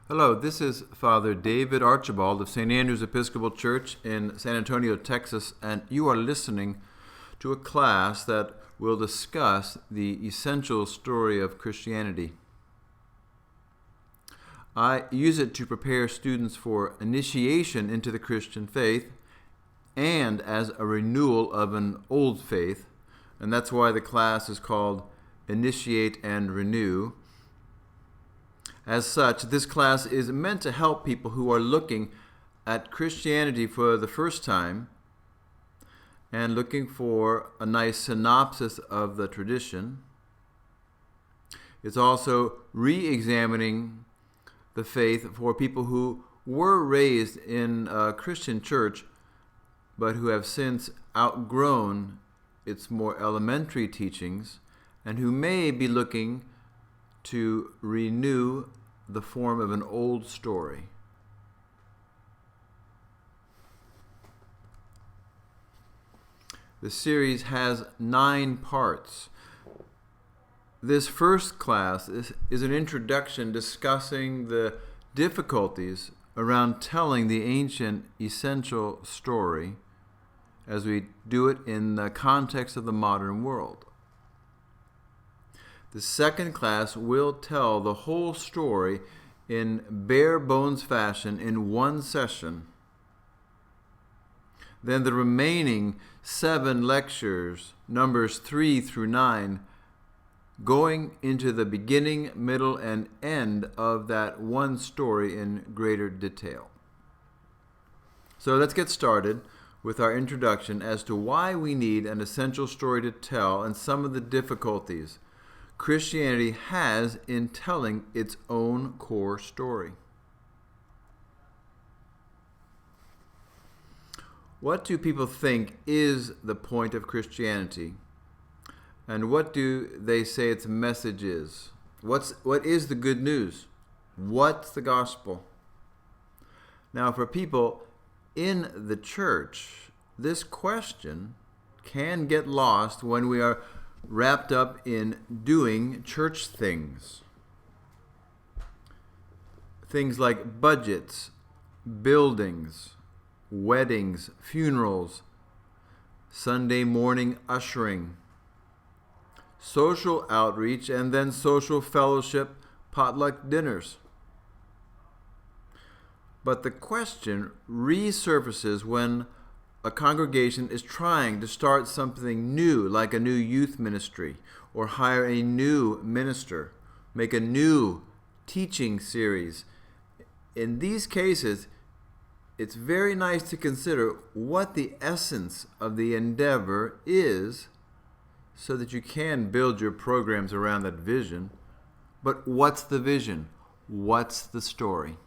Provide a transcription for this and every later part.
Hello, this is Father David Archibald of St. Andrew's Episcopal Church in San Antonio, Texas, and you are listening to a class that will discuss the essential story of Christianity. I use it to prepare students for initiation into the Christian faith and as a renewal of an old faith, and that's why the class is called Initiate and Renew. As such, this class is meant to help people who are looking at Christianity for the first time and looking for a nice synopsis of the tradition. It's also re-examining the faith for people who were raised in a Christian church but who have since outgrown its more elementary teachings and who may be looking to renew the form of an old story. The series has 9 parts. This first class is an introduction discussing the difficulties around telling the ancient essential story as we do it in the context of the modern world. The second class will tell the whole story in bare bones fashion in one session. Then the remaining 7 lectures, numbers 3 through 9, going into the beginning, middle, and end of that one story in greater detail. So let's get started with our introduction as to why we need an essential story to tell and some of the difficulties Christianity has in telling its own core story. What do people think is the point of Christianity? And what do they say its message is? What is the good news? What's the gospel? Now, for people in the church, this question can get lost when we are wrapped up in doing church things. Things like budgets, buildings, weddings, funerals, Sunday morning ushering, social outreach, and then social fellowship, potluck dinners. But the question resurfaces when a congregation is trying to start something new, like a new youth ministry, or hire a new minister, make a new teaching series. In these cases, it's very nice to consider what the essence of the endeavor is so that you can build your programs around that vision. But what's the vision? What's the story?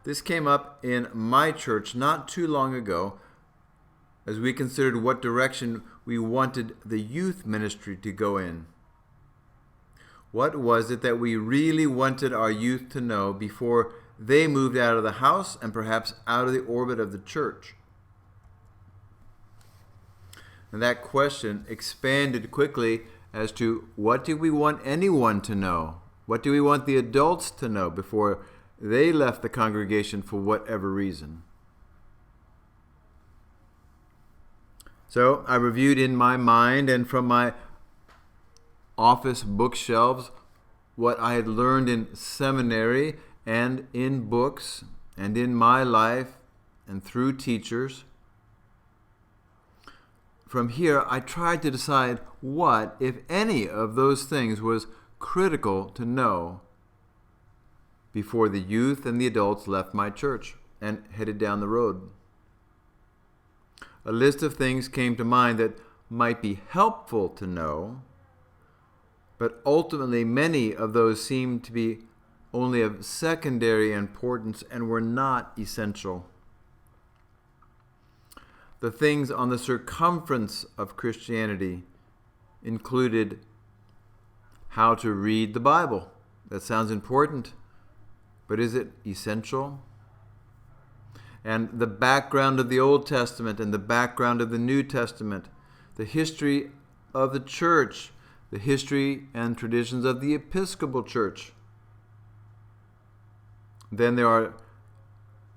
This came up in my church not too long ago as we considered what direction we wanted the youth ministry to go in. What was it that we really wanted our youth to know before they moved out of the house and perhaps out of the orbit of the church? And that question expanded quickly as to what do we want anyone to know? What do we want the adults to know before they left the congregation for whatever reason? So I reviewed in my mind and from my office bookshelves what I had learned in seminary and in books and in my life and through teachers. From here, I tried to decide what, if any, of those things was critical to know before the youth and the adults left my church and headed down the road. A list of things came to mind that might be helpful to know, but ultimately many of those seemed to be only of secondary importance and were not essential. The things on the circumference of Christianity included how to read the Bible. That sounds important. But is it essential? And the background of the Old Testament and the background of the New Testament, the history of the church, the history and traditions of the Episcopal Church, Then there are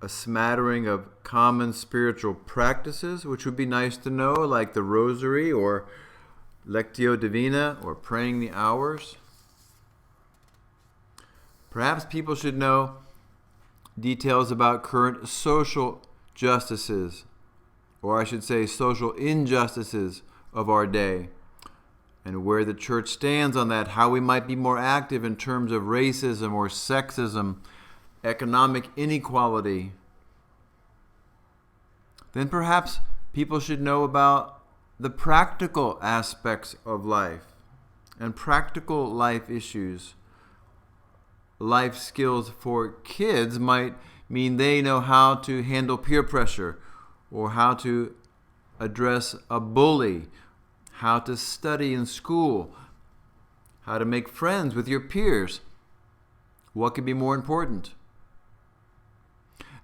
a smattering of common spiritual practices, which would be nice to know, like the Rosary or Lectio Divina or praying the hours. Perhaps people should know details about current social justices, or I should say social injustices of our day, and where the church stands on that, how we might be more active in terms of racism or sexism, economic inequality. Then perhaps people should know about the practical aspects of life and practical life issues. Life skills for kids might mean they know how to handle peer pressure, or how to address a bully, how to study in school, how to make friends with your peers. What could be more important?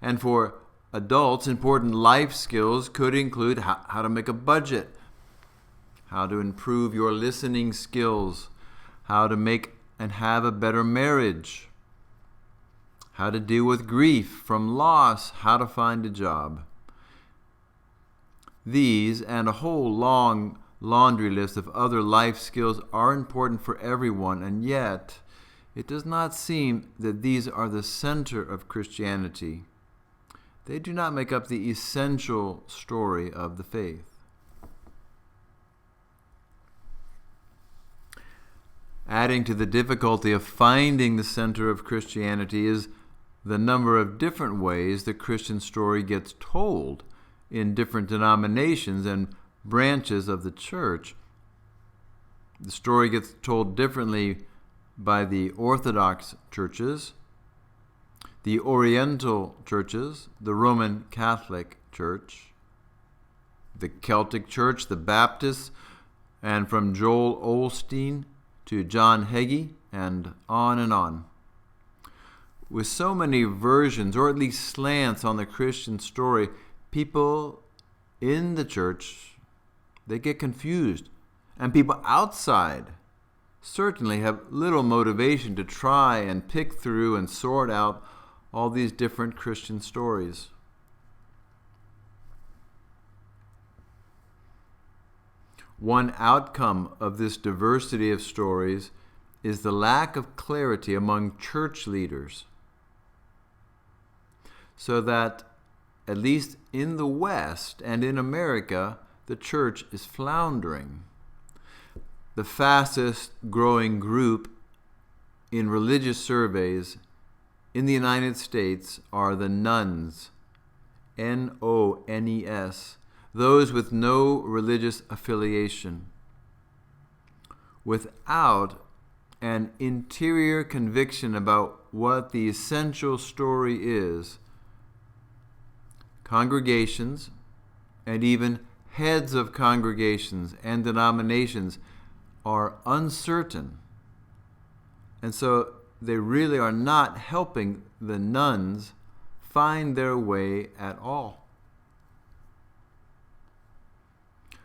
And for adults, important life skills could include how to make a budget, how to improve your listening skills, how to make and have a better marriage, how to deal with grief from loss, how to find a job. These and a whole long laundry list of other life skills are important for everyone, and yet it does not seem that these are the center of Christianity. They do not make up the essential story of the faith. Adding to the difficulty of finding the center of Christianity is the number of different ways the Christian story gets told in different denominations and branches of the church. The story gets told differently by the Orthodox churches, the Oriental churches, the Roman Catholic Church, the Celtic Church, the Baptists, and from Joel Osteen to John Hagee, and on and on. With so many versions, or at least slants on the Christian story, people in the church, they get confused. And people outside certainly have little motivation to try and pick through and sort out all these different Christian stories. One outcome of this diversity of stories is the lack of clarity among church leaders, so that, at least in the West and in America, the church is floundering. The fastest growing group in religious surveys in the United States are the nones, N-O-N-E-S, those with no religious affiliation. Without an interior conviction about what the essential story is, congregations and even heads of congregations and denominations are uncertain. And so they really are not helping the nones find their way at all.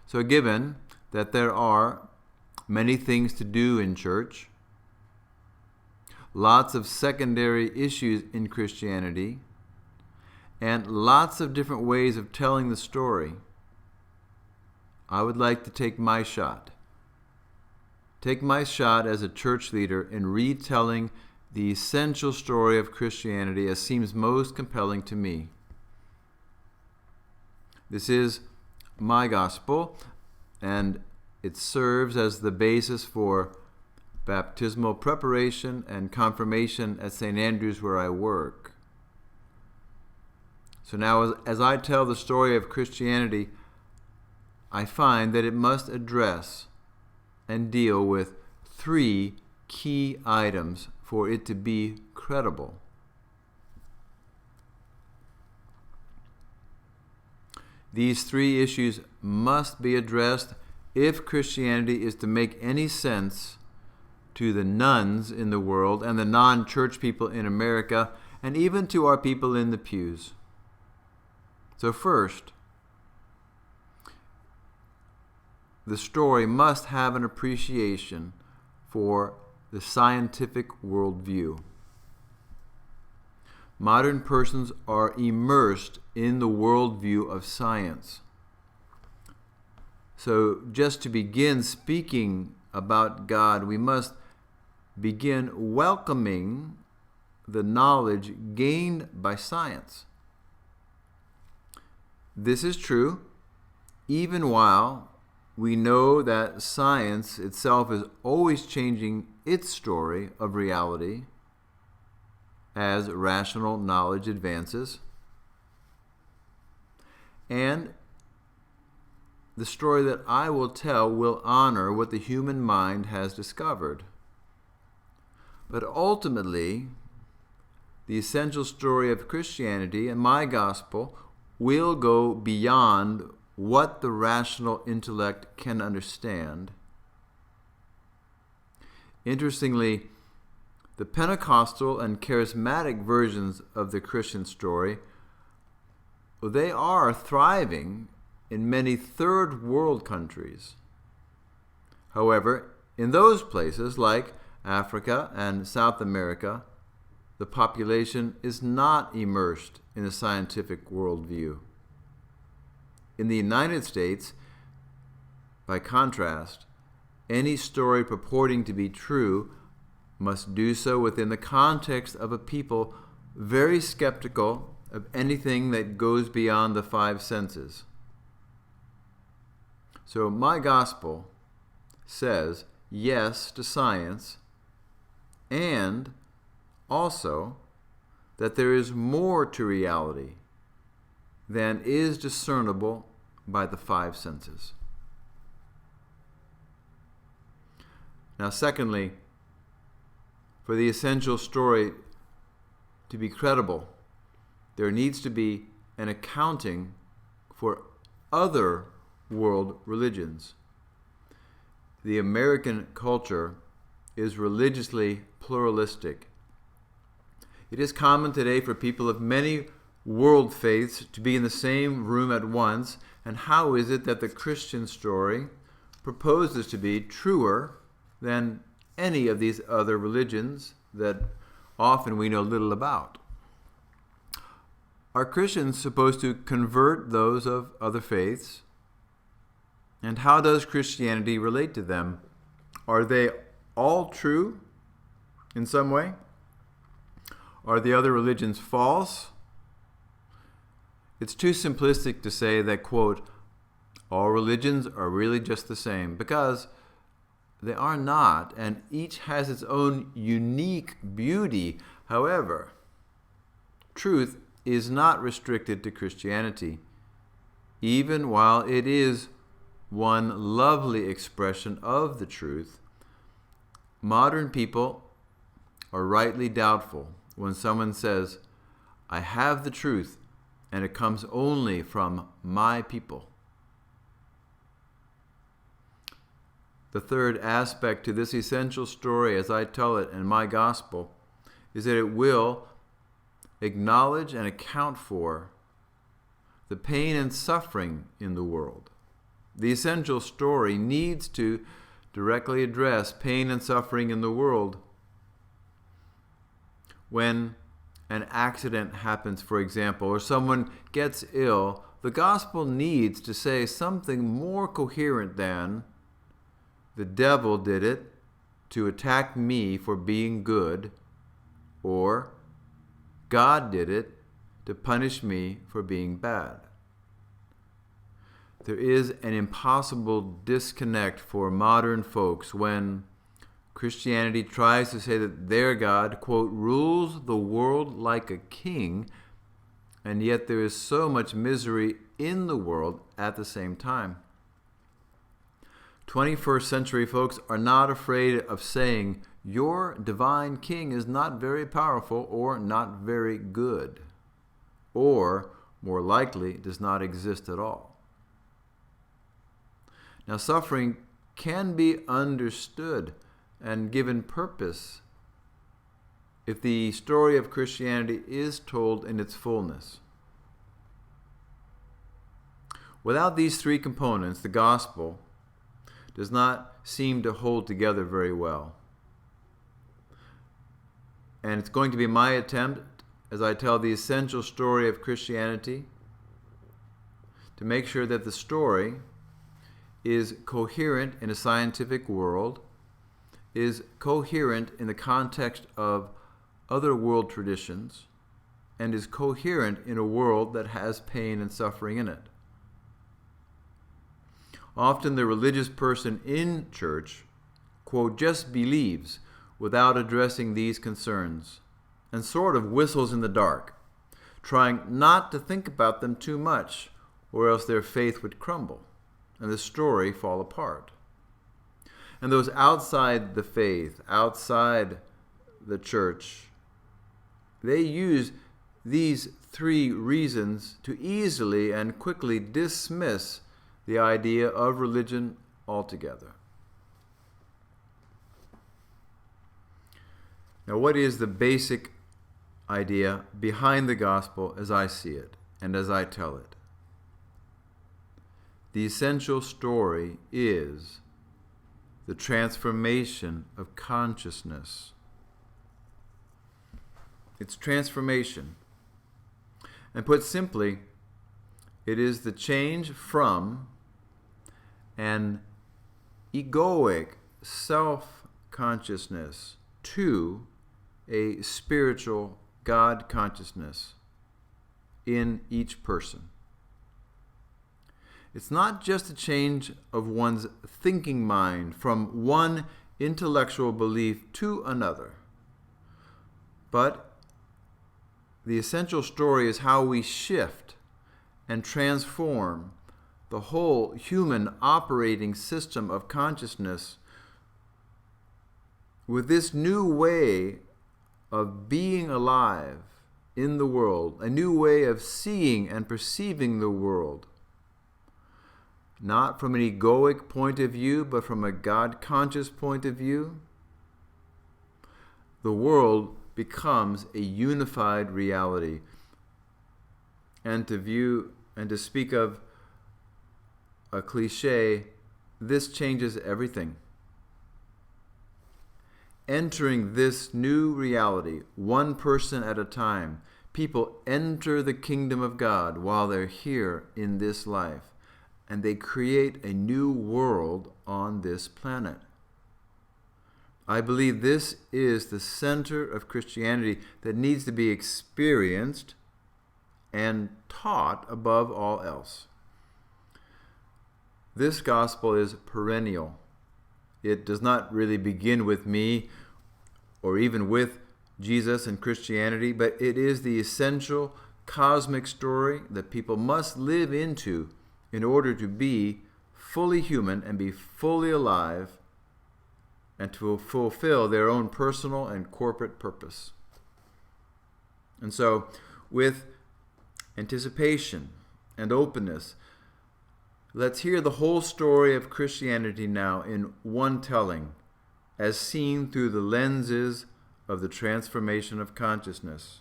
So given that there are many things to do in church, lots of secondary issues in Christianity, and lots of different ways of telling the story, I would like to take my shot. Take my shot as a church leader in retelling the essential story of Christianity as seems most compelling to me. This is my gospel, and it serves as the basis for baptismal preparation and confirmation at St. Andrew's, where I work. So now, as I tell the story of Christianity, I find that it must address and deal with three key items for it to be credible. These three issues must be addressed if Christianity is to make any sense to the nones in the world and the non-church people in America, and even to our people in the pews. So first, the story must have an appreciation for the scientific worldview. modern persons are immersed in the worldview of science. So just to begin speaking about God, we must begin welcoming the knowledge gained by science. This is true even while we know that science itself is always changing its story of reality as rational knowledge advances. And the story that I will tell will honor what the human mind has discovered. But ultimately, the essential story of Christianity and my gospel will go beyond what the rational intellect can understand. Interestingly, the Pentecostal and charismatic versions of the Christian story, they are thriving in many third world countries. However, in those places like Africa and South America, the population is not immersed in a scientific worldview. In the United States, by contrast, any story purporting to be true must do so within the context of a people very skeptical of anything that goes beyond the five senses. So my gospel says yes to science, and also that there is more to reality than is discernible by the five senses. Now, secondly, for the essential story to be credible, there needs to be an accounting for other world religions. The American culture is religiously pluralistic. It is common today for people of many world faiths to be in the same room at once, and how is it that the Christian story proposes to be truer than any of these other religions that often we know little about? Are Christians supposed to convert those of other faiths? And how does Christianity relate to them? Are they all true in some way? Are the other religions false? It's too simplistic to say that, quote, all religions are really just the same, because they are not, and each has its own unique beauty. However, truth is not restricted to Christianity, even while it is one lovely expression of the truth. Modern people are rightly doubtful when someone says, I have the truth, and it comes only from my people. The third aspect to this essential story, as I tell it in my gospel, is that it will acknowledge and account for the pain and suffering in the world. The essential story needs to directly address pain and suffering in the world. When an accident happens, for example, or someone gets ill, the gospel needs to say something more coherent than, the devil did it to attack me for being good, or God did it to punish me for being bad. There is an impossible disconnect for modern folks when Christianity tries to say that their God, quote, rules the world like a king, and yet there is so much misery in the world at the same time. 21st century folks are not afraid of saying, your divine king is not very powerful or not very good, or, more likely, does not exist at all. Now, suffering can be understood and given purpose if the story of Christianity is told in its fullness. Without these three components, the gospel does not seem to hold together very well. And it's going to be my attempt as I tell the essential story of Christianity, to make sure that the story is coherent in a scientific world, is coherent in the context of other world traditions, and is coherent in a world that has pain and suffering in it. Often the religious person in church, quote, just believes without addressing these concerns and sort of whistles in the dark, trying not to think about them too much, or else their faith would crumble and the story fall apart. And those outside the faith, outside the church, they use these three reasons to easily and quickly dismiss the idea of religion altogether. Now, what is the basic idea behind the gospel as I see it and as I tell it? The essential story is the transformation of consciousness. It's transformation. And put simply, it is the change from an egoic self-consciousness to a spiritual God consciousness in each person. It's not just a change of one's thinking mind from one intellectual belief to another, but the essential story is how we shift and transform the whole human operating system of consciousness with this new way of being alive in the world, a new way of seeing and perceiving the world, not from an egoic point of view, but from a God-conscious point of view. The world becomes a unified reality. And to speak of a cliche, this changes everything. Entering this new reality, one person at a time, people enter the kingdom of God while they're here in this life, and they create a new world on this planet. I believe this is the center of Christianity that needs to be experienced and taught above all else. This gospel is perennial. It does not really begin with me or even with Jesus and Christianity, but it is the essential cosmic story that people must live into in order to be fully human and be fully alive and to fulfill their own personal and corporate purpose. And so, with anticipation and openness, let's hear the whole story of Christianity now in one telling, as seen through the lenses of the transformation of consciousness.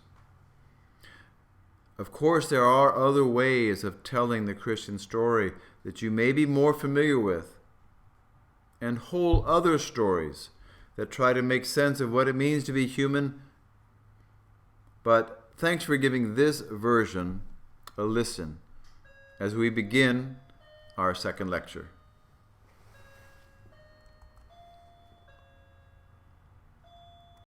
Of course, there are other ways of telling the Christian story that you may be more familiar with, and whole other stories that try to make sense of what it means to be human. But thanks for giving this version a listen as we begin our second lecture.